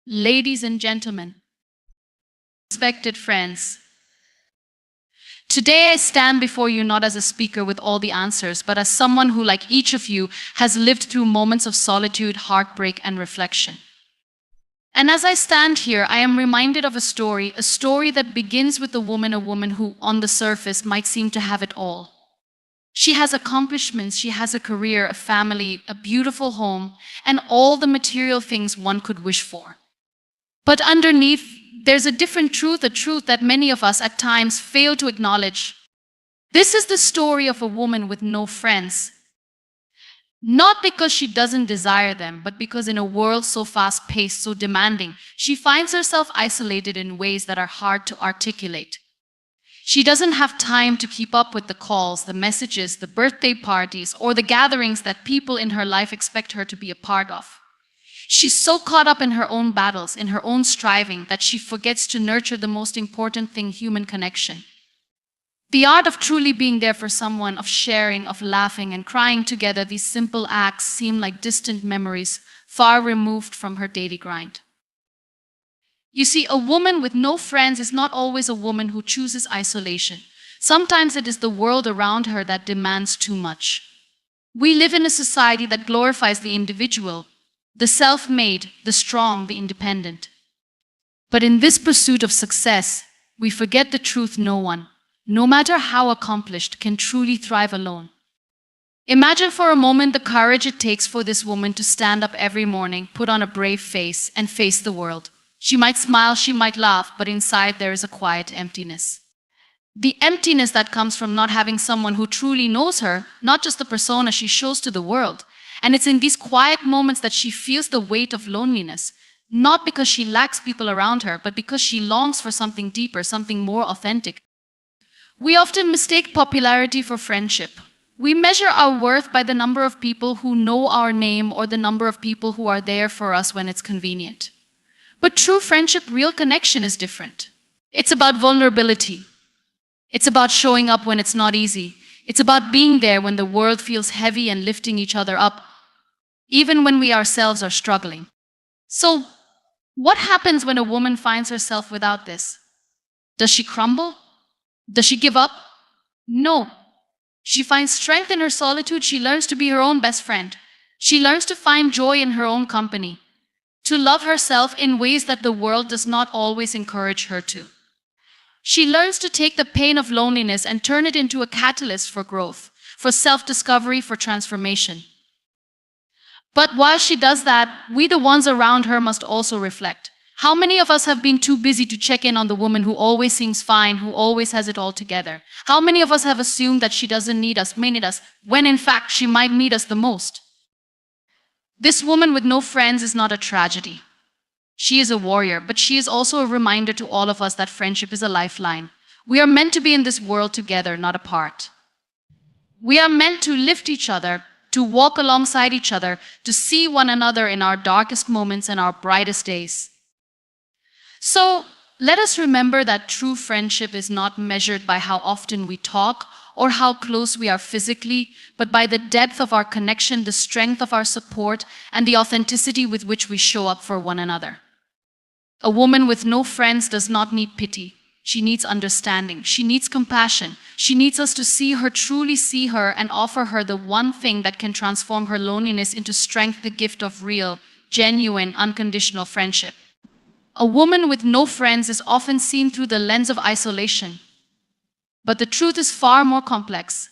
Ladies and gentlemen, respected friends, today I stand before you not as a speaker with all the answers, but as someone who, like each of you, has lived through moments of solitude, heartbreak, and reflection. And as I stand here, I am reminded of a story that begins with a woman who, on the surface, might seem to have it all. She has accomplishments, she has a career, a family, a beautiful home, and all the material things one could wish for. But underneath, there's a different truth, a truth that many of us at times fail to acknowledge. This is the story of a woman with no friends. Not because she doesn't desire them, but because in a world so fast-paced, so demanding, she finds herself isolated in ways that are hard to articulate. She doesn't have time to keep up with the calls, the messages, the birthday parties, or the gatherings that people in her life expect her to be a part of. She's so caught up in her own battles, in her own striving, that she forgets to nurture the most important thing, human connection. The art of truly being there for someone, of sharing, of laughing and crying together, these simple acts seem like distant memories, far removed from her daily grind. You see, a woman with no friends is not always a woman who chooses isolation. Sometimes it is the world around her that demands too much. We live in a society that glorifies the individual, the self-made, the strong, the independent. But in this pursuit of success, we forget the truth: no one, no matter how accomplished, can truly thrive alone. Imagine for a moment the courage it takes for this woman to stand up every morning, put on a brave face, and face the world. She might smile, she might laugh, but inside there is a quiet emptiness. The emptiness that comes from not having someone who truly knows her, not just the persona she shows to the world. And it's in these quiet moments that she feels the weight of loneliness, not because she lacks people around her, but because she longs for something deeper, something more authentic. We often mistake popularity for friendship. We measure our worth by the number of people who know our name or the number of people who are there for us when it's convenient. But true friendship, real connection is different. It's about vulnerability. It's about showing up when it's not easy. It's about being there when the world feels heavy and lifting each other up, even when we ourselves are struggling. So, what happens when a woman finds herself without this? Does she crumble? Does she give up? No. She finds strength in her solitude. She learns to be her own best friend. She learns to find joy in her own company, to love herself in ways that the world does not always encourage her to. She learns to take the pain of loneliness and turn it into a catalyst for growth, for self-discovery, for transformation. But while she does that, we, the ones around her, must also reflect. How many of us have been too busy to check in on the woman who always seems fine, who always has it all together? How many of us have assumed that she doesn't need us, may need us, when in fact she might need us the most? This woman with no friends is not a tragedy. She is a warrior, but she is also a reminder to all of us that friendship is a lifeline. We are meant to be in this world together, not apart. We are meant to lift each other, to walk alongside each other, to see one another in our darkest moments and our brightest days. So, let us remember that true friendship is not measured by how often we talk or how close we are physically, but by the depth of our connection, the strength of our support, and the authenticity with which we show up for one another. A woman with no friends does not need pity. She needs understanding. She needs compassion. She needs us to see her, truly see her, and offer her the one thing that can transform her loneliness into strength, the gift of real, genuine, unconditional friendship. A woman with no friends is often seen through the lens of isolation. But the truth is far more complex.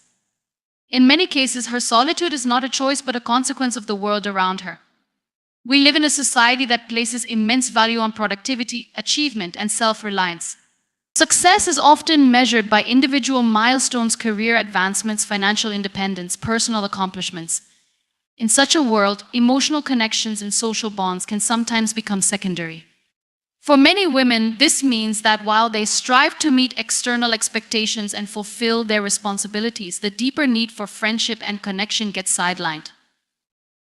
In many cases, her solitude is not a choice but a consequence of the world around her. We live in a society that places immense value on productivity, achievement, and self-reliance. Success is often measured by individual milestones, career advancements, financial independence, personal accomplishments. In such a world, emotional connections and social bonds can sometimes become secondary. For many women, this means that while they strive to meet external expectations and fulfill their responsibilities, the deeper need for friendship and connection gets sidelined.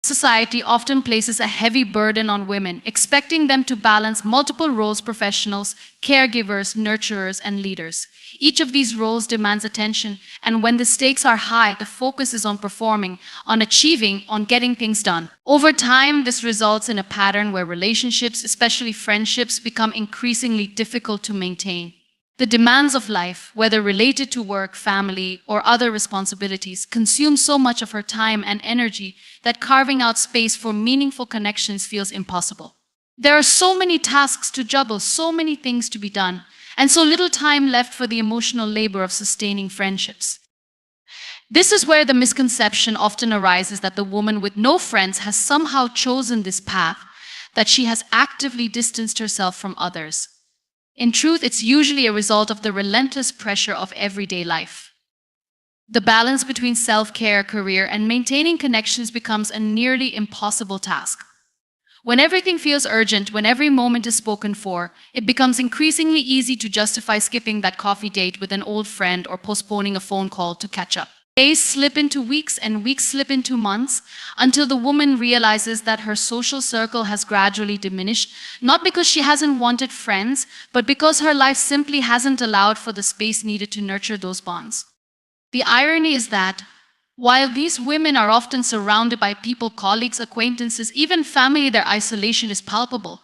Society often places a heavy burden on women, expecting them to balance multiple roles: professionals, caregivers, nurturers, and leaders. Each of these roles demands attention, and when the stakes are high, the focus is on performing, on achieving, on getting things done. Over time, this results in a pattern where relationships, especially friendships, become increasingly difficult to maintain. The demands of life, whether related to work, family, or other responsibilities, consume so much of her time and energy that carving out space for meaningful connections feels impossible. There are so many tasks to juggle, so many things to be done, and so little time left for the emotional labor of sustaining friendships. This is where the misconception often arises that the woman with no friends has somehow chosen this path, that she has actively distanced herself from others. In truth, it's usually a result of the relentless pressure of everyday life. The balance between self-care, career, and maintaining connections becomes a nearly impossible task. When everything feels urgent, when every moment is spoken for, it becomes increasingly easy to justify skipping that coffee date with an old friend or postponing a phone call to catch up. Days slip into weeks and weeks slip into months until the woman realizes that her social circle has gradually diminished, not because she hasn't wanted friends, but because her life simply hasn't allowed for the space needed to nurture those bonds. The irony is that, while these women are often surrounded by people, colleagues, acquaintances, even family, their isolation is palpable.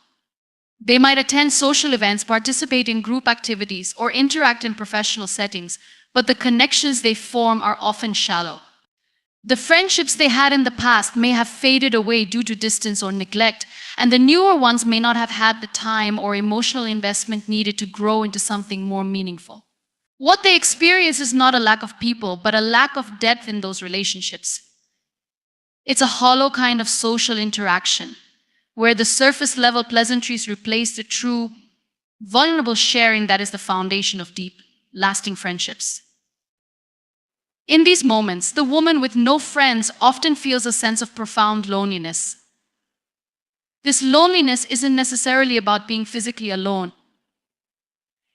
They might attend social events, participate in group activities, or interact in professional settings, but the connections they form are often shallow. The friendships they had in the past may have faded away due to distance or neglect, and the newer ones may not have had the time or emotional investment needed to grow into something more meaningful. What they experience is not a lack of people, but a lack of depth in those relationships. It's a hollow kind of social interaction, where the surface level pleasantries replace the true, vulnerable sharing that is the foundation of deep, lasting friendships. In these moments, the woman with no friends often feels a sense of profound loneliness. This loneliness isn't necessarily about being physically alone.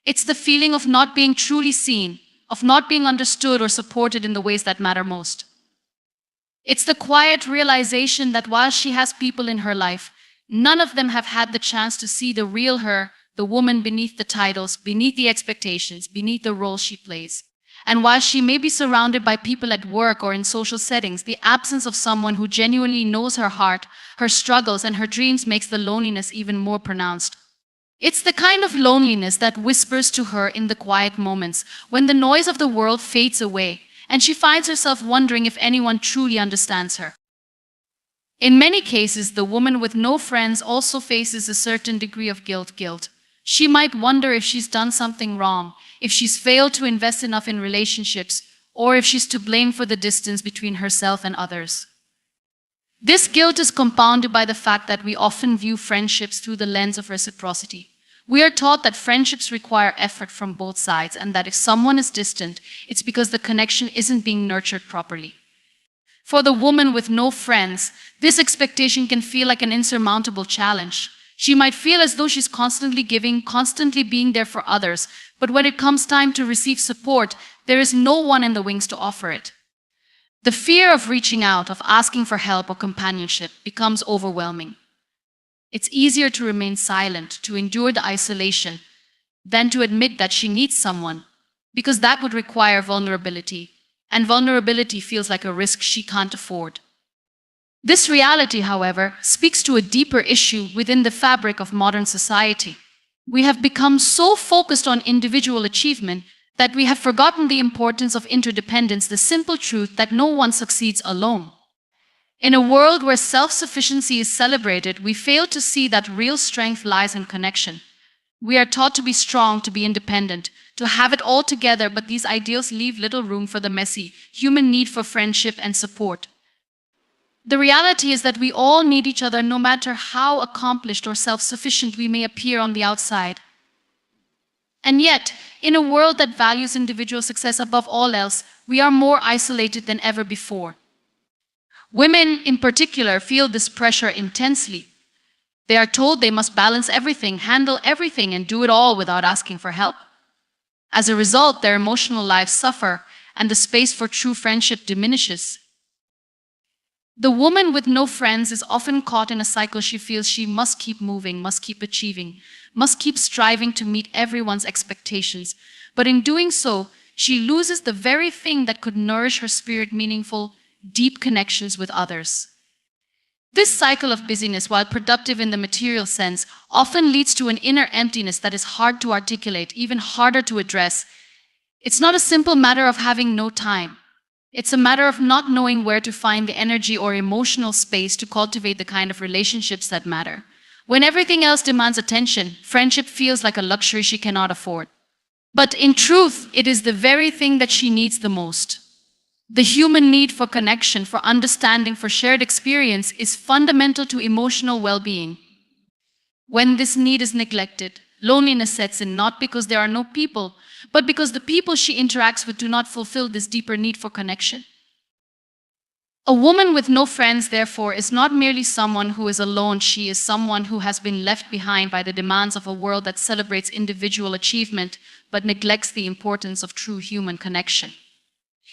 It's the feeling of not being truly seen, of not being understood or supported in the ways that matter most. It's the quiet realization that while she has people in her life, none of them have had the chance to see the real her, the woman beneath the titles, beneath the expectations, beneath the role she plays. And while she may be surrounded by people at work or in social settings, the absence of someone who genuinely knows her heart, her struggles, and her dreams makes the loneliness even more pronounced. It's the kind of loneliness that whispers to her in the quiet moments, when the noise of the world fades away, and she finds herself wondering if anyone truly understands her. In many cases, the woman with no friends also faces a certain degree of guilt. She might wonder if she's done something wrong, if she's failed to invest enough in relationships, or if she's to blame for the distance between herself and others. This guilt is compounded by the fact that we often view friendships through the lens of reciprocity. We are taught that friendships require effort from both sides, and that if someone is distant, it's because the connection isn't being nurtured properly. For the woman with no friends, this expectation can feel like an insurmountable challenge. She might feel as though she's constantly giving, constantly being there for others, but when it comes time to receive support, there is no one in the wings to offer it. The fear of reaching out, of asking for help or companionship, becomes overwhelming. It's easier to remain silent, to endure the isolation, than to admit that she needs someone, because that would require vulnerability, and vulnerability feels like a risk she can't afford. This reality, however, speaks to a deeper issue within the fabric of modern society. We have become so focused on individual achievement that we have forgotten the importance of interdependence, the simple truth that no one succeeds alone. In a world where self-sufficiency is celebrated, we fail to see that real strength lies in connection. We are taught to be strong, to be independent, to have it all together, but these ideals leave little room for the messy, human need for friendship and support. The reality is that we all need each other, no matter how accomplished or self-sufficient we may appear on the outside. And yet, in a world that values individual success above all else, we are more isolated than ever before. Women, in particular, feel this pressure intensely. They are told they must balance everything, handle everything, and do it all without asking for help. As a result, their emotional lives suffer, and the space for true friendship diminishes. The woman with no friends is often caught in a cycle. She feels she must keep moving, must keep achieving, must keep striving to meet everyone's expectations. But in doing so, she loses the very thing that could nourish her spirit: meaningful, deep connections with others. This cycle of busyness, while productive in the material sense, often leads to an inner emptiness that is hard to articulate, even harder to address. It's not a simple matter of having no time. It's a matter of not knowing where to find the energy or emotional space to cultivate the kind of relationships that matter. When everything else demands attention, friendship feels like a luxury she cannot afford. But in truth, it is the very thing that she needs the most. The human need for connection, for understanding, for shared experience is fundamental to emotional well-being. When this need is neglected, loneliness sets in, not because there are no people, but because the people she interacts with do not fulfill this deeper need for connection. A woman with no friends, therefore, is not merely someone who is alone. She is someone who has been left behind by the demands of a world that celebrates individual achievement but neglects the importance of true human connection.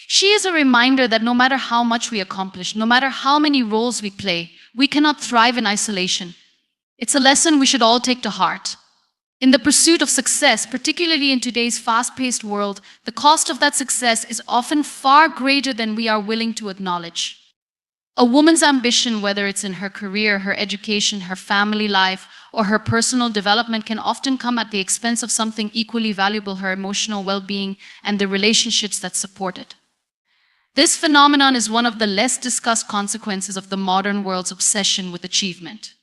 She is a reminder that no matter how much we accomplish, no matter how many roles we play, we cannot thrive in isolation. It's a lesson we should all take to heart. In the pursuit of success, particularly in today's fast-paced world, the cost of that success is often far greater than we are willing to acknowledge. A woman's ambition, whether it's in her career, her education, her family life, or her personal development, can often come at the expense of something equally valuable: her emotional well-being and the relationships that support it. This phenomenon is one of the less discussed consequences of the modern world's obsession with achievement.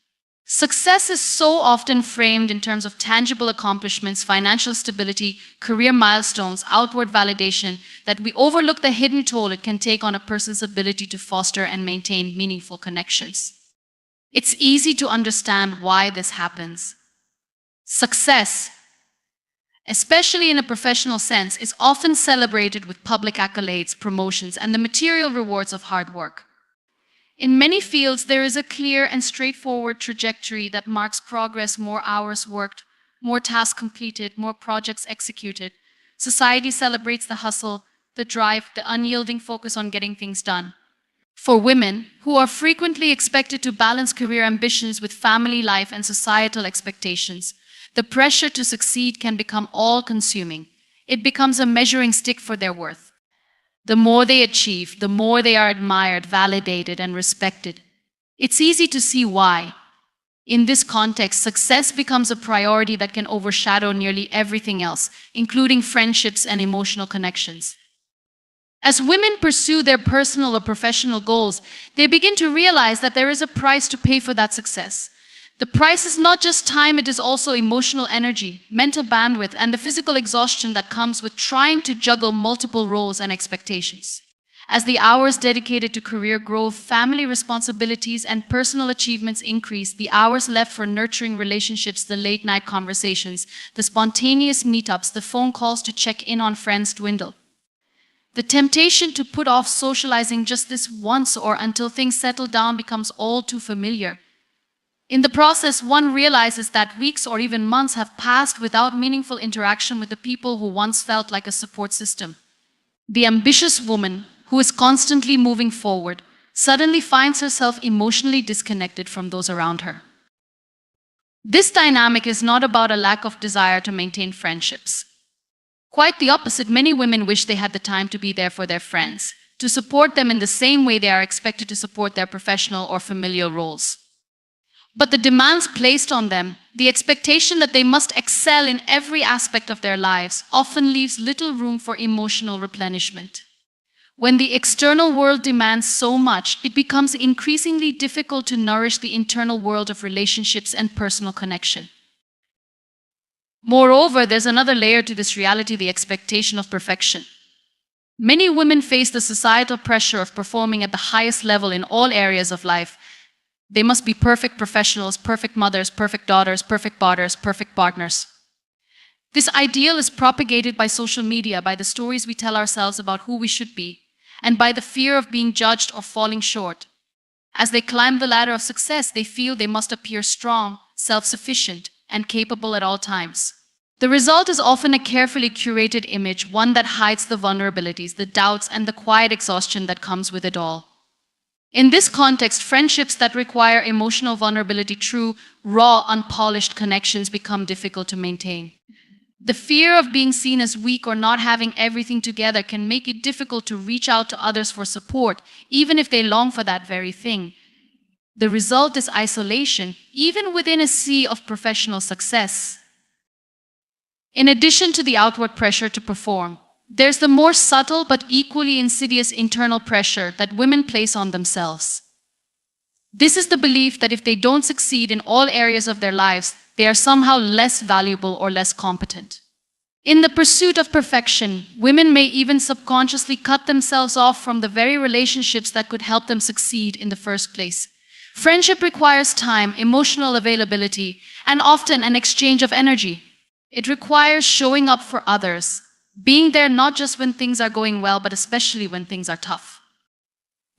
Success is so often framed in terms of tangible accomplishments, financial stability, career milestones, outward validation, that we overlook the hidden toll it can take on a person's ability to foster and maintain meaningful connections. It's easy to understand why this happens. Success, especially in a professional sense, is often celebrated with public accolades, promotions, and the material rewards of hard work. In many fields, there is a clear and straightforward trajectory that marks progress: more hours worked, more tasks completed, more projects executed. Society celebrates the hustle, the drive, the unyielding focus on getting things done. For women, who are frequently expected to balance career ambitions with family life and societal expectations, the pressure to succeed can become all-consuming. It becomes a measuring stick for their worth. The more they achieve, the more they are admired, validated, and respected. It's easy to see why. In this context, success becomes a priority that can overshadow nearly everything else, including friendships and emotional connections. As women pursue their personal or professional goals, they begin to realize that there is a price to pay for that success. The price is not just time, it is also emotional energy, mental bandwidth, and the physical exhaustion that comes with trying to juggle multiple roles and expectations. As the hours dedicated to career growth, family responsibilities, and personal achievements increase, the hours left for nurturing relationships, the late-night conversations, the spontaneous meetups, the phone calls to check in on friends dwindle. The temptation to put off socializing just this once or until things settle down becomes all too familiar. In the process, one realizes that weeks or even months have passed without meaningful interaction with the people who once felt like a support system. The ambitious woman, who is constantly moving forward, suddenly finds herself emotionally disconnected from those around her. This dynamic is not about a lack of desire to maintain friendships. Quite the opposite. Many women wish they had the time to be there for their friends, to support them in the same way they are expected to support their professional or familial roles. But the demands placed on them, the expectation that they must excel in every aspect of their lives, often leaves little room for emotional replenishment. When the external world demands so much, it becomes increasingly difficult to nourish the internal world of relationships and personal connection. Moreover, there's another layer to this reality: the expectation of perfection. Many women face the societal pressure of performing at the highest level in all areas of life. They must be perfect professionals, perfect mothers, perfect daughters, perfect perfect partners. This ideal is propagated by social media, by the stories we tell ourselves about who we should be, and by the fear of being judged or falling short. As they climb the ladder of success, they feel they must appear strong, self-sufficient, and capable at all times. The result is often a carefully curated image, one that hides the vulnerabilities, the doubts, and the quiet exhaustion that comes with it all. In this context, friendships that require emotional vulnerability, true, raw, unpolished connections become difficult to maintain. The fear of being seen as weak or not having everything together can make it difficult to reach out to others for support, even if they long for that very thing. The result is isolation, even within a sea of professional success. In addition to the outward pressure to perform, there's the more subtle but equally insidious internal pressure that women place on themselves. This is the belief that if they don't succeed in all areas of their lives, they are somehow less valuable or less competent. In the pursuit of perfection, women may even subconsciously cut themselves off from the very relationships that could help them succeed in the first place. Friendship requires time, emotional availability, and often an exchange of energy. It requires showing up for others, being there not just when things are going well, but especially when things are tough.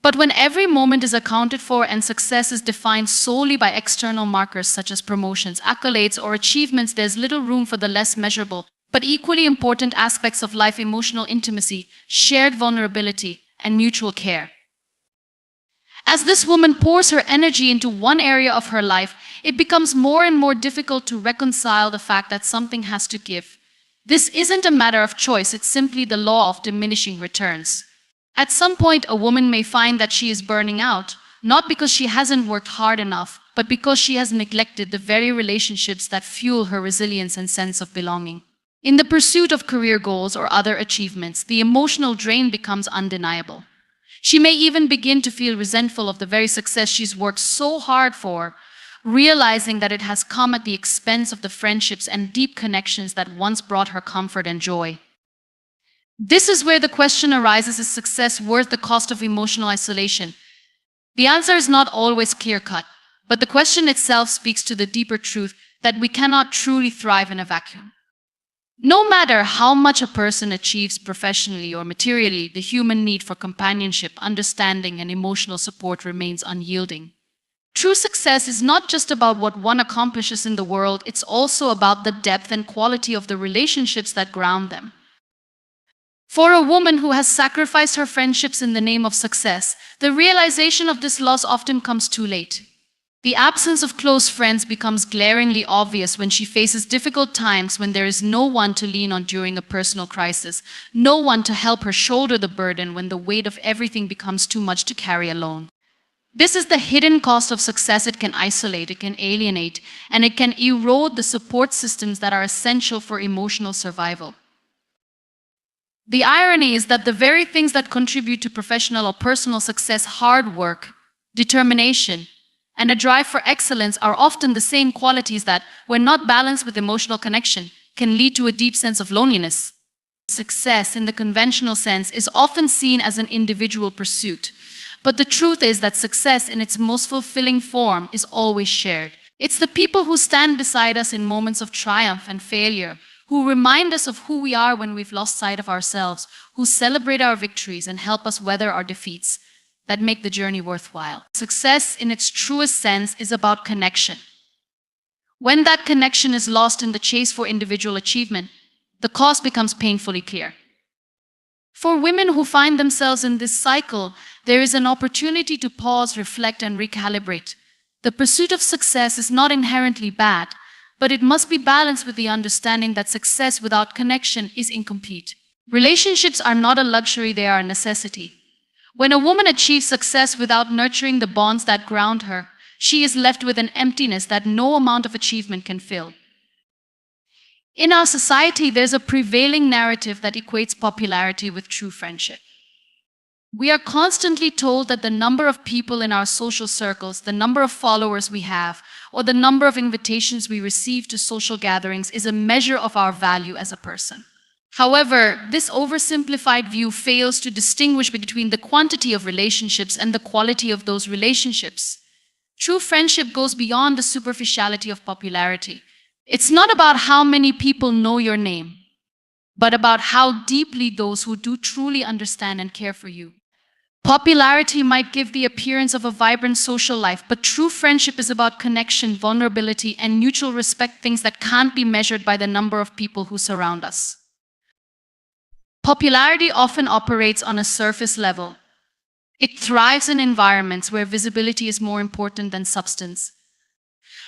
But when every moment is accounted for and success is defined solely by external markers such as promotions, accolades, or achievements, there's little room for the less measurable, but equally important aspects of life: emotional intimacy, shared vulnerability, and mutual care. As this woman pours her energy into one area of her life, it becomes more and more difficult to reconcile the fact that something has to give. This isn't a matter of choice, it's simply the law of diminishing returns. At some point, a woman may find that she is burning out, not because she hasn't worked hard enough, but because she has neglected the very relationships that fuel her resilience and sense of belonging. In the pursuit of career goals or other achievements, the emotional drain becomes undeniable. She may even begin to feel resentful of the very success she's worked so hard for, realizing that it has come at the expense of the friendships and deep connections that once brought her comfort and joy. This is where the question arises: is success worth the cost of emotional isolation? The answer is not always clear-cut, but the question itself speaks to the deeper truth that we cannot truly thrive in a vacuum. No matter how much a person achieves professionally or materially, the human need for companionship, understanding, and emotional support remains unyielding. True success is not just about what one accomplishes in the world, it's also about the depth and quality of the relationships that ground them. For a woman who has sacrificed her friendships in the name of success, the realization of this loss often comes too late. The absence of close friends becomes glaringly obvious when she faces difficult times, when there is no one to lean on during a personal crisis, no one to help her shoulder the burden when the weight of everything becomes too much to carry alone. This is the hidden cost of success. It can isolate, it can alienate, and it can erode the support systems that are essential for emotional survival. The irony is that the very things that contribute to professional or personal success, hard work, determination, and a drive for excellence, are often the same qualities that, when not balanced with emotional connection, can lead to a deep sense of loneliness. Success, in the conventional sense, is often seen as an individual pursuit. But the truth is that success in its most fulfilling form is always shared. It's the people who stand beside us in moments of triumph and failure, who remind us of who we are when we've lost sight of ourselves, who celebrate our victories and help us weather our defeats, that make the journey worthwhile. Success in its truest sense is about connection. When that connection is lost in the chase for individual achievement, the cost becomes painfully clear. For women who find themselves in this cycle, there is an opportunity to pause, reflect, and recalibrate. The pursuit of success is not inherently bad, but it must be balanced with the understanding that success without connection is incomplete. Relationships are not a luxury, they are a necessity. When a woman achieves success without nurturing the bonds that ground her, she is left with an emptiness that no amount of achievement can fill. In our society, there's a prevailing narrative that equates popularity with true friendship. We are constantly told that the number of people in our social circles, the number of followers we have, or the number of invitations we receive to social gatherings is a measure of our value as a person. However, this oversimplified view fails to distinguish between the quantity of relationships and the quality of those relationships. True friendship goes beyond the superficiality of popularity. It's not about how many people know your name, but about how deeply those who do truly understand and care for you. Popularity might give the appearance of a vibrant social life, but true friendship is about connection, vulnerability, and mutual respect, things that can't be measured by the number of people who surround us. Popularity often operates on a surface level. It thrives in environments where visibility is more important than substance.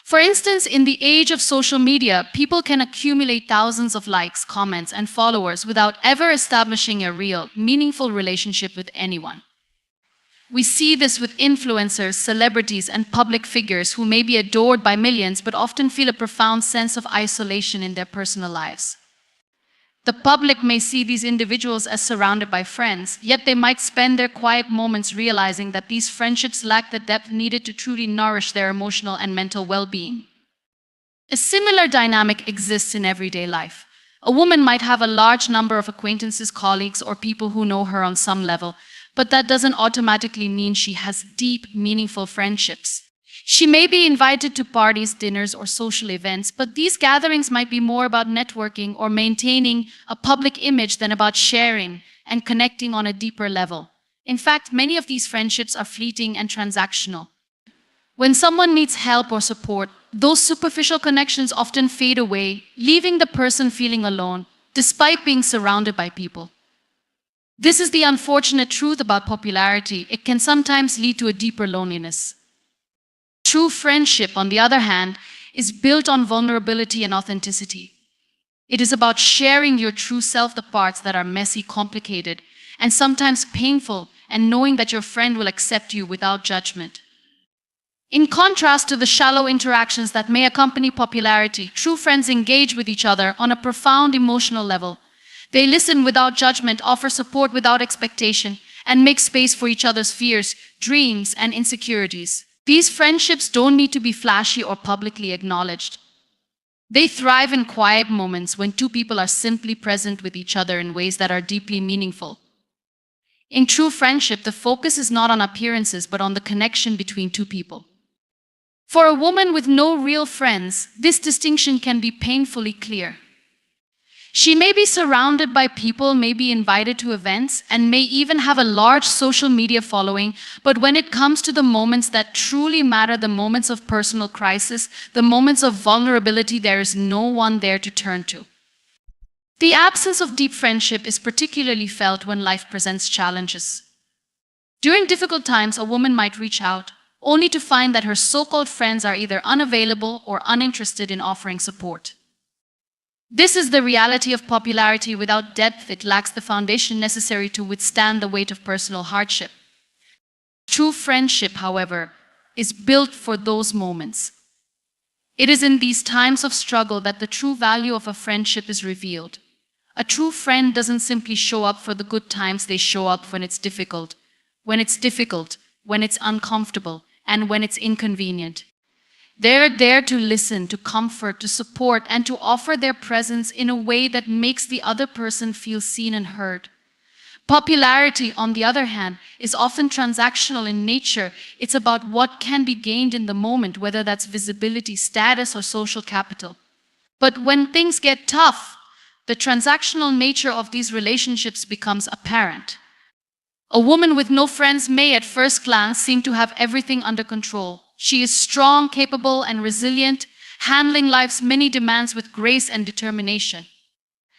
For instance, in the age of social media, people can accumulate thousands of likes, comments, and followers without ever establishing a real, meaningful relationship with anyone. We see this with influencers, celebrities, and public figures who may be adored by millions but often feel a profound sense of isolation in their personal lives. The public may see these individuals as surrounded by friends, yet they might spend their quiet moments realizing that these friendships lack the depth needed to truly nourish their emotional and mental well-being. A similar dynamic exists in everyday life. A woman might have a large number of acquaintances, colleagues, or people who know her on some level, but that doesn't automatically mean she has deep, meaningful friendships. She may be invited to parties, dinners, or social events, but these gatherings might be more about networking or maintaining a public image than about sharing and connecting on a deeper level. In fact, many of these friendships are fleeting and transactional. When someone needs help or support, those superficial connections often fade away, leaving the person feeling alone, despite being surrounded by people. This is the unfortunate truth about popularity. It can sometimes lead to a deeper loneliness. True friendship, on the other hand, is built on vulnerability and authenticity. It is about sharing your true self, the parts that are messy, complicated, and sometimes painful, and knowing that your friend will accept you without judgment. In contrast to the shallow interactions that may accompany popularity, true friends engage with each other on a profound emotional level. They listen without judgment, offer support without expectation, and make space for each other's fears, dreams, and insecurities. These friendships don't need to be flashy or publicly acknowledged. They thrive in quiet moments when two people are simply present with each other in ways that are deeply meaningful. In true friendship, the focus is not on appearances but on the connection between two people. For a woman with no real friends, this distinction can be painfully clear. She may be surrounded by people, may be invited to events, and may even have a large social media following, but when it comes to the moments that truly matter, the moments of personal crisis, the moments of vulnerability, there is no one there to turn to. The absence of deep friendship is particularly felt when life presents challenges. During difficult times, a woman might reach out, only to find that her so-called friends are either unavailable or uninterested in offering support. This is the reality of popularity. Without depth, it lacks the foundation necessary to withstand the weight of personal hardship. True friendship, however, is built for those moments. It is in these times of struggle that the true value of a friendship is revealed. A true friend doesn't simply show up for the good times, they show up when it's difficult, when it's uncomfortable, and when it's inconvenient. They're there to listen, to comfort, to support, and to offer their presence in a way that makes the other person feel seen and heard. Popularity, on the other hand, is often transactional in nature. It's about what can be gained in the moment, whether that's visibility, status, or social capital. But when things get tough, the transactional nature of these relationships becomes apparent. A woman with no friends may at first glance seem to have everything under control. She is strong, capable, and resilient, handling life's many demands with grace and determination.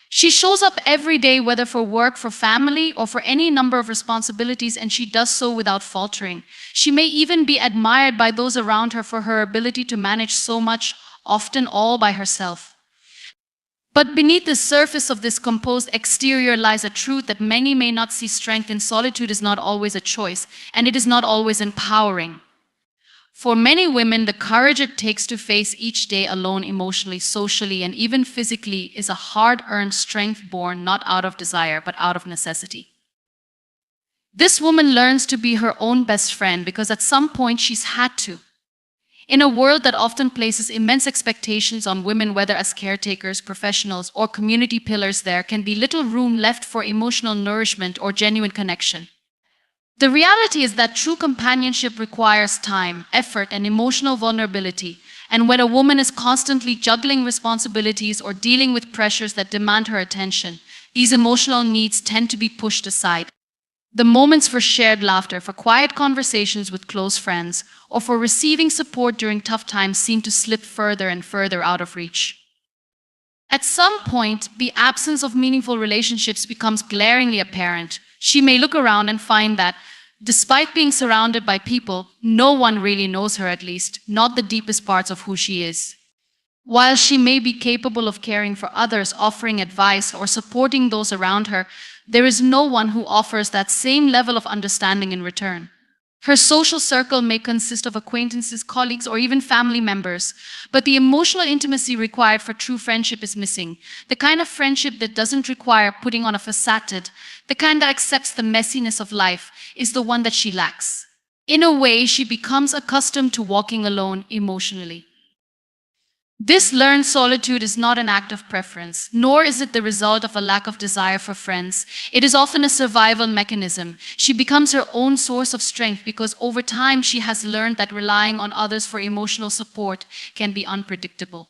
She shows up every day, whether for work, for family, or for any number of responsibilities, and she does so without faltering. She may even be admired by those around her for her ability to manage so much, often all by herself. But beneath the surface of this composed exterior lies a truth that many may not see. Strength in solitude is not always a choice, and it is not always empowering. For many women, the courage it takes to face each day alone emotionally, socially, and even physically is a hard-earned strength born not out of desire, but out of necessity. This woman learns to be her own best friend because at some point she's had to. In a world that often places immense expectations on women, whether as caretakers, professionals, or community pillars, there can be little room left for emotional nourishment or genuine connection. The reality is that true companionship requires time, effort, and emotional vulnerability, and when a woman is constantly juggling responsibilities or dealing with pressures that demand her attention, these emotional needs tend to be pushed aside. The moments for shared laughter, for quiet conversations with close friends, or for receiving support during tough times seem to slip further and further out of reach. At some point, the absence of meaningful relationships becomes glaringly apparent. She may look around and find that Despite being surrounded by people, no one really knows her, at least, not the deepest parts of who she is. While she may be capable of caring for others, offering advice, or supporting those around her, there is no one who offers that same level of understanding in return. Her social circle may consist of acquaintances, colleagues, or even family members, but the emotional intimacy required for true friendship is missing. The kind of friendship that doesn't require putting on a facade, the kind that accepts the messiness of life, is the one that she lacks. In a way, she becomes accustomed to walking alone emotionally. This learned solitude is not an act of preference, nor is it the result of a lack of desire for friends. It is often a survival mechanism. She becomes her own source of strength because over time she has learned that relying on others for emotional support can be unpredictable.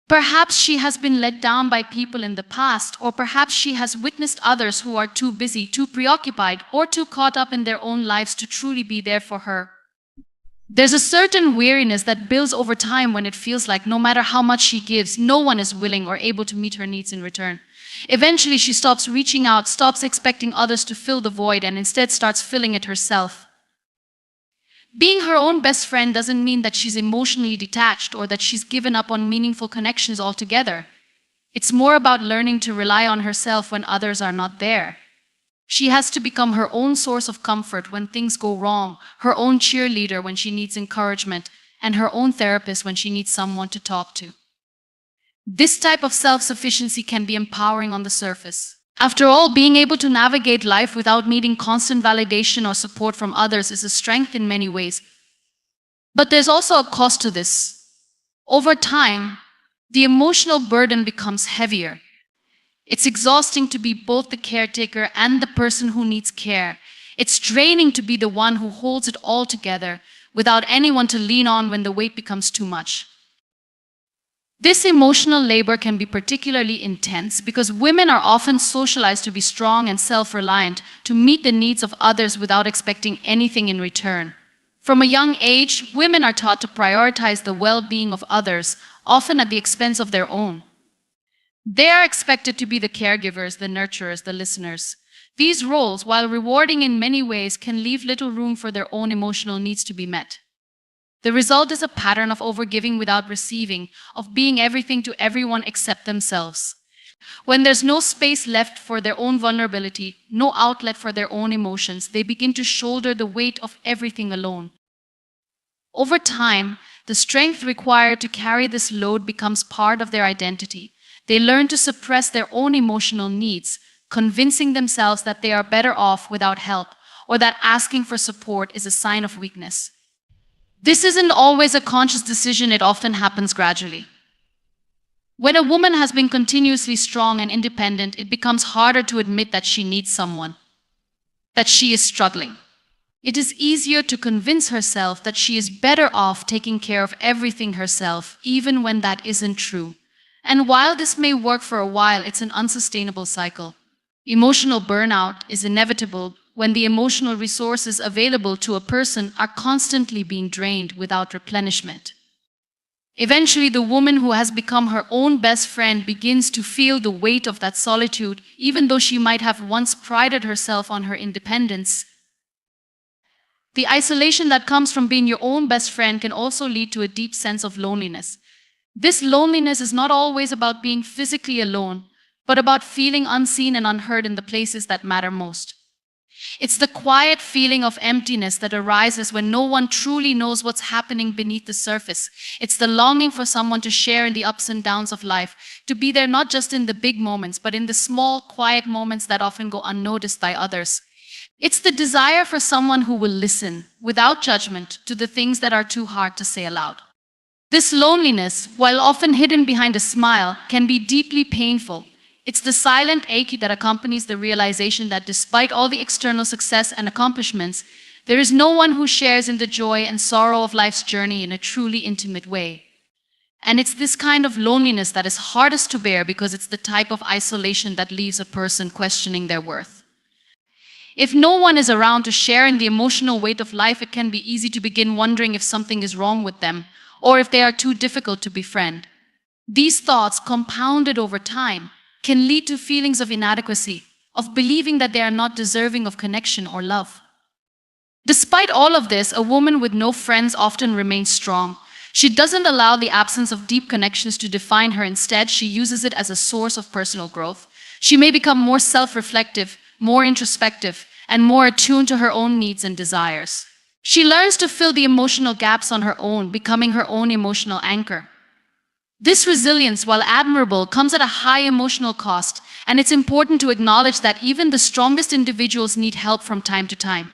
Perhaps she has been let down by people in the past, or perhaps she has witnessed others who are too busy, too preoccupied, or too caught up in their own lives to truly be there for her. There's a certain weariness that builds over time when it feels like no matter how much she gives, no one is willing or able to meet her needs in return. Eventually, she stops reaching out, stops expecting others to fill the void, and instead starts filling it herself. Being her own best friend doesn't mean that she's emotionally detached or that she's given up on meaningful connections altogether. It's more about learning to rely on herself when others are not there. She has to become her own source of comfort when things go wrong, her own cheerleader when she needs encouragement, and her own therapist when she needs someone to talk to. This type of self-sufficiency can be empowering on the surface. After all, being able to navigate life without needing constant validation or support from others is a strength in many ways. But there's also a cost to this. Over time, the emotional burden becomes heavier. It's exhausting to be both the caretaker and the person who needs care. It's draining to be the one who holds it all together without anyone to lean on when the weight becomes too much. This emotional labor can be particularly intense because women are often socialized to be strong and self-reliant, to meet the needs of others without expecting anything in return. From a young age, women are taught to prioritize the well-being of others, often at the expense of their own. They are expected to be the caregivers, the nurturers, the listeners. These roles, while rewarding in many ways, can leave little room for their own emotional needs to be met. The result is a pattern of overgiving without receiving, of being everything to everyone except themselves. When there's no space left for their own vulnerability, no outlet for their own emotions, they begin to shoulder the weight of everything alone. Over time, the strength required to carry this load becomes part of their identity. They learn to suppress their own emotional needs, convincing themselves that they are better off without help, or that asking for support is a sign of weakness. This isn't always a conscious decision, it often happens gradually. When a woman has been continuously strong and independent, it becomes harder to admit that she needs someone, that she is struggling. It is easier to convince herself that she is better off taking care of everything herself, even when that isn't true. And while this may work for a while, it's an unsustainable cycle. Emotional burnout is inevitable when the emotional resources available to a person are constantly being drained without replenishment. Eventually, the woman who has become her own best friend begins to feel the weight of that solitude, even though she might have once prided herself on her independence. The isolation that comes from being your own best friend can also lead to a deep sense of loneliness. This loneliness is not always about being physically alone, but about feeling unseen and unheard in the places that matter most. It's the quiet feeling of emptiness that arises when no one truly knows what's happening beneath the surface. It's the longing for someone to share in the ups and downs of life, to be there not just in the big moments, but in the small, quiet moments that often go unnoticed by others. It's the desire for someone who will listen, without judgment, to the things that are too hard to say aloud. This loneliness, while often hidden behind a smile, can be deeply painful. It's the silent ache that accompanies the realization that despite all the external success and accomplishments, there is no one who shares in the joy and sorrow of life's journey in a truly intimate way. And it's this kind of loneliness that is hardest to bear because it's the type of isolation that leaves a person questioning their worth. If no one is around to share in the emotional weight of life, it can be easy to begin wondering if something is wrong with them, or if they are too difficult to befriend. These thoughts, compounded over time, can lead to feelings of inadequacy, of believing that they are not deserving of connection or love. Despite all of this, a woman with no friends often remains strong. She doesn't allow the absence of deep connections to define her. Instead, she uses it as a source of personal growth. She may become more self-reflective, more introspective, and more attuned to her own needs and desires. She learns to fill the emotional gaps on her own, becoming her own emotional anchor. This resilience, while admirable, comes at a high emotional cost, and it's important to acknowledge that even the strongest individuals need help from time to time.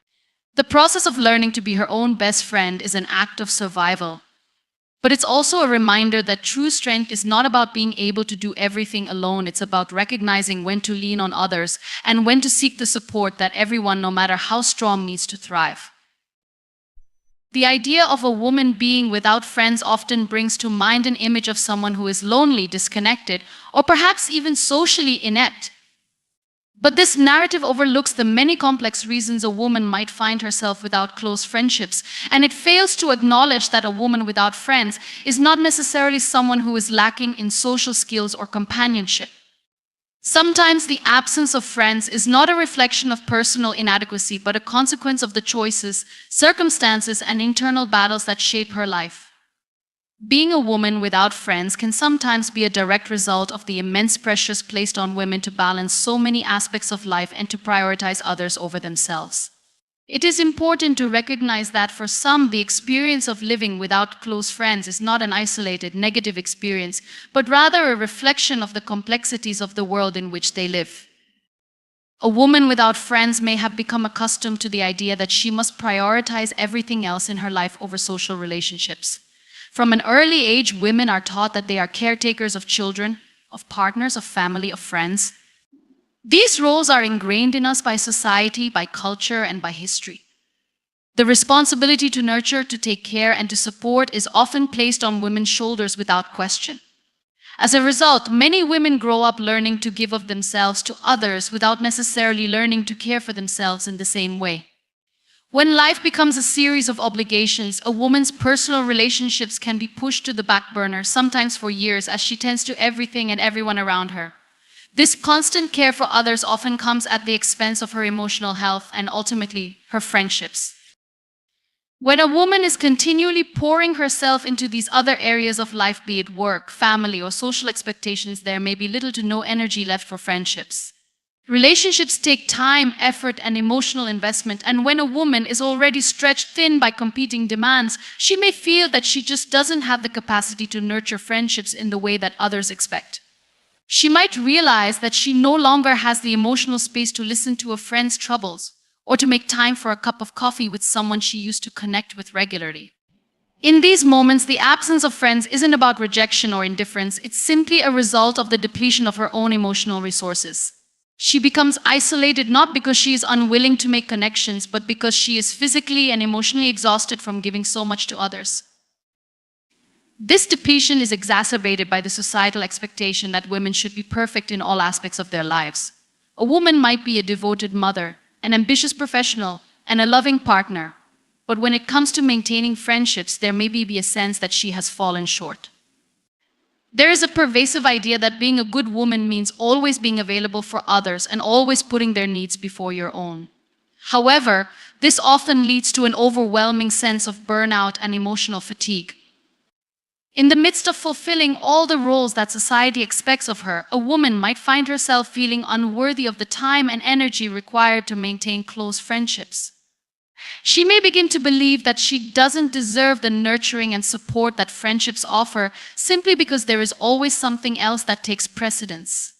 The process of learning to be her own best friend is an act of survival. But it's also a reminder that true strength is not about being able to do everything alone. It's about recognizing when to lean on others and when to seek the support that everyone, no matter how strong, needs to thrive. The idea of a woman being without friends often brings to mind an image of someone who is lonely, disconnected, or perhaps even socially inept. But this narrative overlooks the many complex reasons a woman might find herself without close friendships, and it fails to acknowledge that a woman without friends is not necessarily someone who is lacking in social skills or companionship. Sometimes the absence of friends is not a reflection of personal inadequacy, but a consequence of the choices, circumstances, and internal battles that shape her life. Being a woman without friends can sometimes be a direct result of the immense pressures placed on women to balance so many aspects of life and to prioritize others over themselves. It is important to recognize that for some, the experience of living without close friends is not an isolated, negative experience, but rather a reflection of the complexities of the world in which they live. A woman without friends may have become accustomed to the idea that she must prioritize everything else in her life over social relationships. From an early age, women are taught that they are caretakers of children, of partners, of family, of friends. These roles are ingrained in us by society, by culture, and by history. The responsibility to nurture, to take care, and to support is often placed on women's shoulders without question. As a result, many women grow up learning to give of themselves to others without necessarily learning to care for themselves in the same way. When life becomes a series of obligations, a woman's personal relationships can be pushed to the back burner, sometimes for years, as she tends to everything and everyone around her. This constant care for others often comes at the expense of her emotional health and ultimately her friendships. When a woman is continually pouring herself into these other areas of life, be it work, family, or social expectations, there may be little to no energy left for friendships. Relationships take time, effort, and emotional investment, and when a woman is already stretched thin by competing demands, she may feel that she just doesn't have the capacity to nurture friendships in the way that others expect. She might realize that she no longer has the emotional space to listen to a friend's troubles or to make time for a cup of coffee with someone she used to connect with regularly. In these moments, the absence of friends isn't about rejection or indifference. It's simply a result of the depletion of her own emotional resources. She becomes isolated not because she is unwilling to make connections, but because she is physically and emotionally exhausted from giving so much to others. This depletion is exacerbated by the societal expectation that women should be perfect in all aspects of their lives. A woman might be a devoted mother, an ambitious professional, and a loving partner, but when it comes to maintaining friendships, there may be a sense that she has fallen short. There is a pervasive idea that being a good woman means always being available for others and always putting their needs before your own. However, this often leads to an overwhelming sense of burnout and emotional fatigue. In the midst of fulfilling all the roles that society expects of her, a woman might find herself feeling unworthy of the time and energy required to maintain close friendships. She may begin to believe that she doesn't deserve the nurturing and support that friendships offer simply because there is always something else that takes precedence.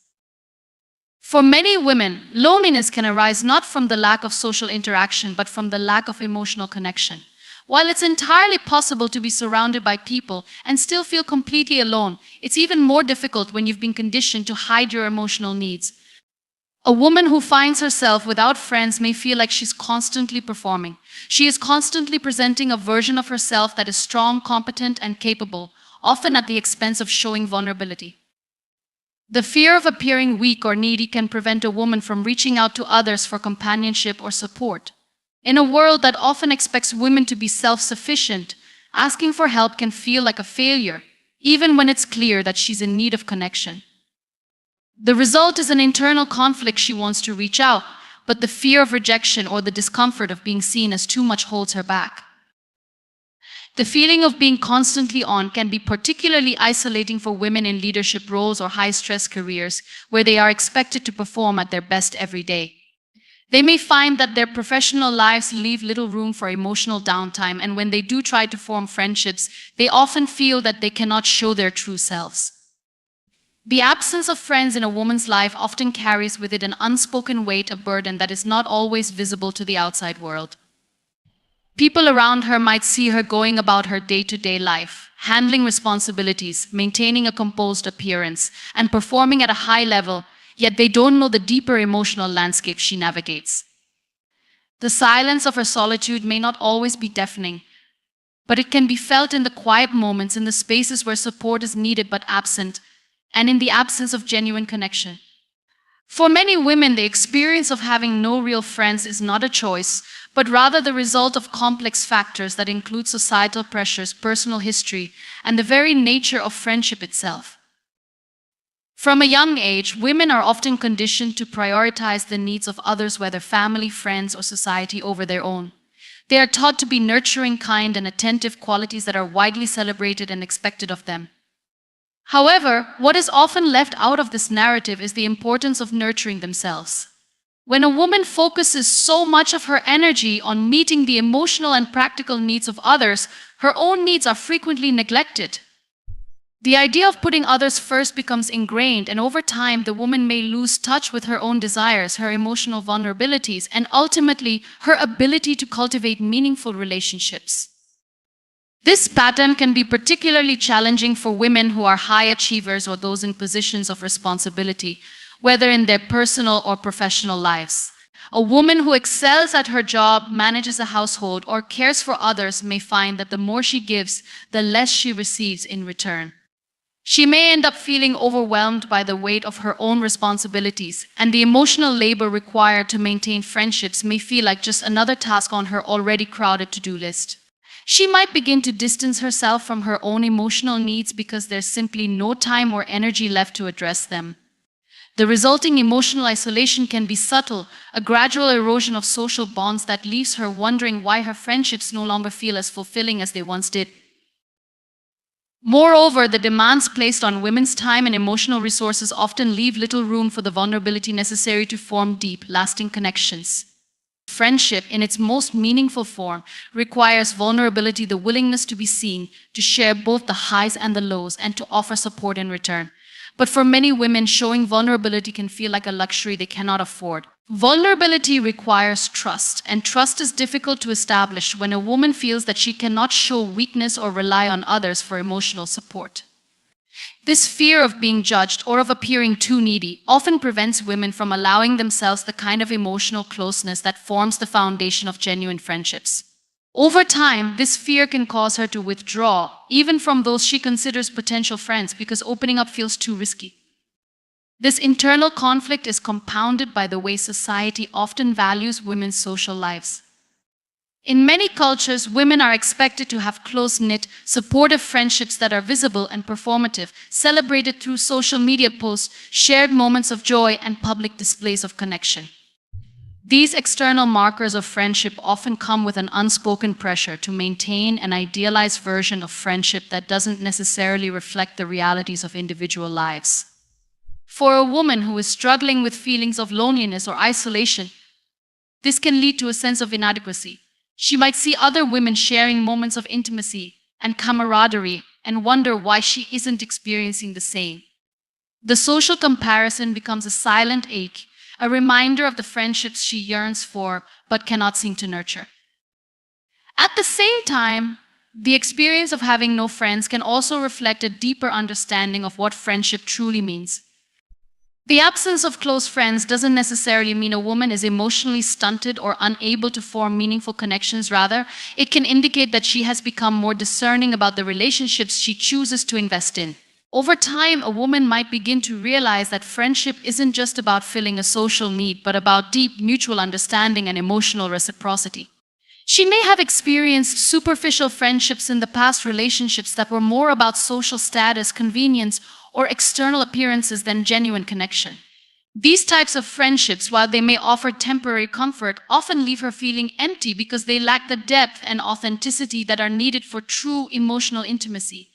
For many women, loneliness can arise not from the lack of social interaction, but from the lack of emotional connection. While it's entirely possible to be surrounded by people and still feel completely alone, it's even more difficult when you've been conditioned to hide your emotional needs. A woman who finds herself without friends may feel like she's constantly performing. She is constantly presenting a version of herself that is strong, competent, and capable, often at the expense of showing vulnerability. The fear of appearing weak or needy can prevent a woman from reaching out to others for companionship or support. In a world that often expects women to be self-sufficient, asking for help can feel like a failure, even when it's clear that she's in need of connection. The result is an internal conflict. She wants to reach out, but the fear of rejection or the discomfort of being seen as too much holds her back. The feeling of being constantly on can be particularly isolating for women in leadership roles or high-stress careers where they are expected to perform at their best every day. They may find that their professional lives leave little room for emotional downtime, and when they do try to form friendships, they often feel that they cannot show their true selves. The absence of friends in a woman's life often carries with it an unspoken weight, a burden that is not always visible to the outside world. People around her might see her going about her day-to-day life, handling responsibilities, maintaining a composed appearance, and performing at a high level, yet they don't know the deeper emotional landscape she navigates. The silence of her solitude may not always be deafening, but it can be felt in the quiet moments, in the spaces where support is needed but absent, and in the absence of genuine connection. For many women, the experience of having no real friends is not a choice, but rather the result of complex factors that include societal pressures, personal history, and the very nature of friendship itself. From a young age, women are often conditioned to prioritize the needs of others, whether family, friends, or society, over their own. They are taught to be nurturing, kind, and attentive, qualities that are widely celebrated and expected of them. However, what is often left out of this narrative is the importance of nurturing themselves. When a woman focuses so much of her energy on meeting the emotional and practical needs of others, her own needs are frequently neglected. The idea of putting others first becomes ingrained, and over time, the woman may lose touch with her own desires, her emotional vulnerabilities, and ultimately, her ability to cultivate meaningful relationships. This pattern can be particularly challenging for women who are high achievers or those in positions of responsibility, whether in their personal or professional lives. A woman who excels at her job, manages a household, or cares for others may find that the more she gives, the less she receives in return. She may end up feeling overwhelmed by the weight of her own responsibilities, and the emotional labor required to maintain friendships may feel like just another task on her already crowded to-do list. She might begin to distance herself from her own emotional needs because there's simply no time or energy left to address them. The resulting emotional isolation can be subtle, a gradual erosion of social bonds that leaves her wondering why her friendships no longer feel as fulfilling as they once did. Moreover, the demands placed on women's time and emotional resources often leave little room for the vulnerability necessary to form deep, lasting connections. Friendship, in its most meaningful form, requires vulnerability, the willingness to be seen, to share both the highs and the lows, and to offer support in return. But for many women, showing vulnerability can feel like a luxury they cannot afford. Vulnerability requires trust, and trust is difficult to establish when a woman feels that she cannot show weakness or rely on others for emotional support. This fear of being judged or of appearing too needy often prevents women from allowing themselves the kind of emotional closeness that forms the foundation of genuine friendships. Over time, this fear can cause her to withdraw, even from those she considers potential friends, because opening up feels too risky. This internal conflict is compounded by the way society often values women's social lives. In many cultures, women are expected to have close-knit, supportive friendships that are visible and performative, celebrated through social media posts, shared moments of joy, and public displays of connection. These external markers of friendship often come with an unspoken pressure to maintain an idealized version of friendship that doesn't necessarily reflect the realities of individual lives. For a woman who is struggling with feelings of loneliness or isolation, this can lead to a sense of inadequacy. She might see other women sharing moments of intimacy and camaraderie and wonder why she isn't experiencing the same. The social comparison becomes a silent ache, a reminder of the friendships she yearns for but cannot seem to nurture. At the same time, the experience of having no friends can also reflect a deeper understanding of what friendship truly means. The absence of close friends doesn't necessarily mean a woman is emotionally stunted or unable to form meaningful connections. Rather, it can indicate that she has become more discerning about the relationships she chooses to invest in. Over time, a woman might begin to realize that friendship isn't just about filling a social need, but about deep mutual understanding and emotional reciprocity. She may have experienced superficial friendships in the past, relationships that were more about social status, convenience, or external appearances than genuine connection. These types of friendships, while they may offer temporary comfort, often leave her feeling empty because they lack the depth and authenticity that are needed for true emotional intimacy.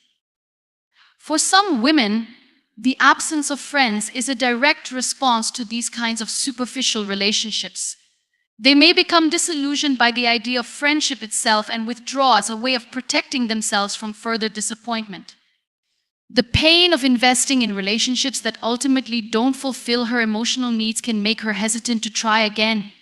For some women, the absence of friends is a direct response to these kinds of superficial relationships. They may become disillusioned by the idea of friendship itself and withdraw as a way of protecting themselves from further disappointment. The pain of investing in relationships that ultimately don't fulfill her emotional needs can make her hesitant to try again.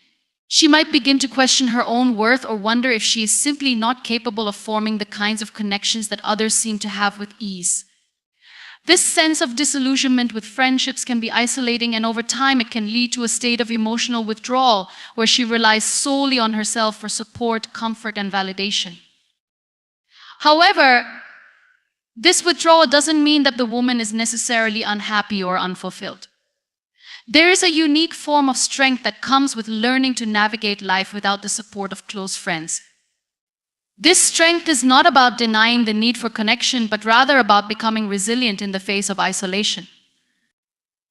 She might begin to question her own worth or wonder if she is simply not capable of forming the kinds of connections that others seem to have with ease. This sense of disillusionment with friendships can be isolating, and over time it can lead to a state of emotional withdrawal where she relies solely on herself for support, comfort, and validation. However, this withdrawal doesn't mean that the woman is necessarily unhappy or unfulfilled. There is a unique form of strength that comes with learning to navigate life without the support of close friends. This strength is not about denying the need for connection, but rather about becoming resilient in the face of isolation.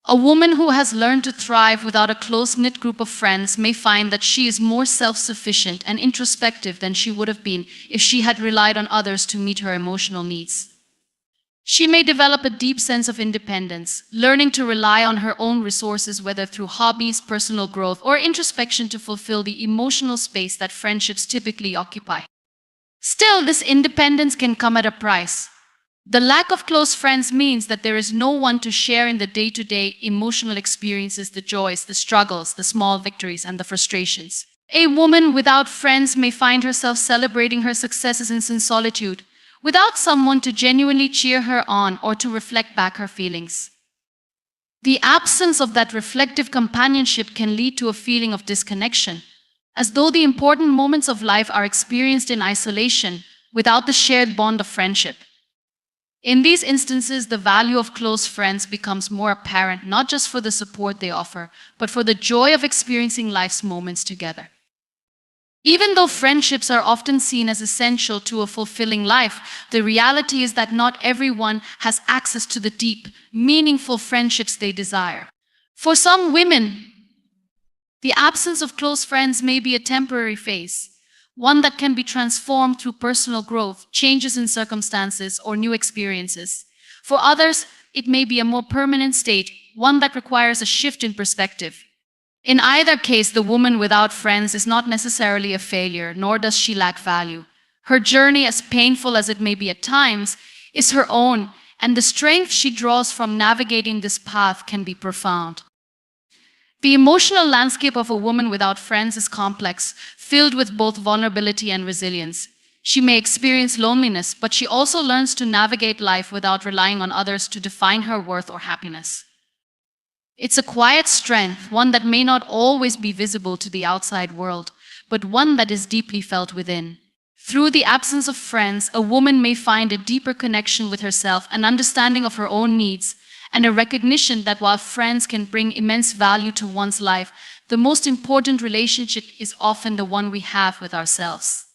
A woman who has learned to thrive without a close-knit group of friends may find that she is more self-sufficient and introspective than she would have been if she had relied on others to meet her emotional needs. She may develop a deep sense of independence, learning to rely on her own resources, whether through hobbies, personal growth, or introspection, to fulfill the emotional space that friendships typically occupy. Still, this independence can come at a price. The lack of close friends means that there is no one to share in the day-to-day emotional experiences, the joys, the struggles, the small victories, and the frustrations. A woman without friends may find herself celebrating her successes in solitude, without someone to genuinely cheer her on or to reflect back her feelings. The absence of that reflective companionship can lead to a feeling of disconnection, as though the important moments of life are experienced in isolation without the shared bond of friendship. In these instances, the value of close friends becomes more apparent, not just for the support they offer, but for the joy of experiencing life's moments together. Even though friendships are often seen as essential to a fulfilling life, the reality is that not everyone has access to the deep, meaningful friendships they desire. For some women, the absence of close friends may be a temporary phase, one that can be transformed through personal growth, changes in circumstances, or new experiences. For others, it may be a more permanent state, one that requires a shift in perspective. In either case, the woman without friends is not necessarily a failure, nor does she lack value. Her journey, as painful as it may be at times, is her own, and the strength she draws from navigating this path can be profound. The emotional landscape of a woman without friends is complex, filled with both vulnerability and resilience. She may experience loneliness, but she also learns to navigate life without relying on others to define her worth or happiness. It's a quiet strength, one that may not always be visible to the outside world, but one that is deeply felt within. Through the absence of friends, a woman may find a deeper connection with herself, an understanding of her own needs, and a recognition that while friends can bring immense value to one's life, the most important relationship is often the one we have with ourselves.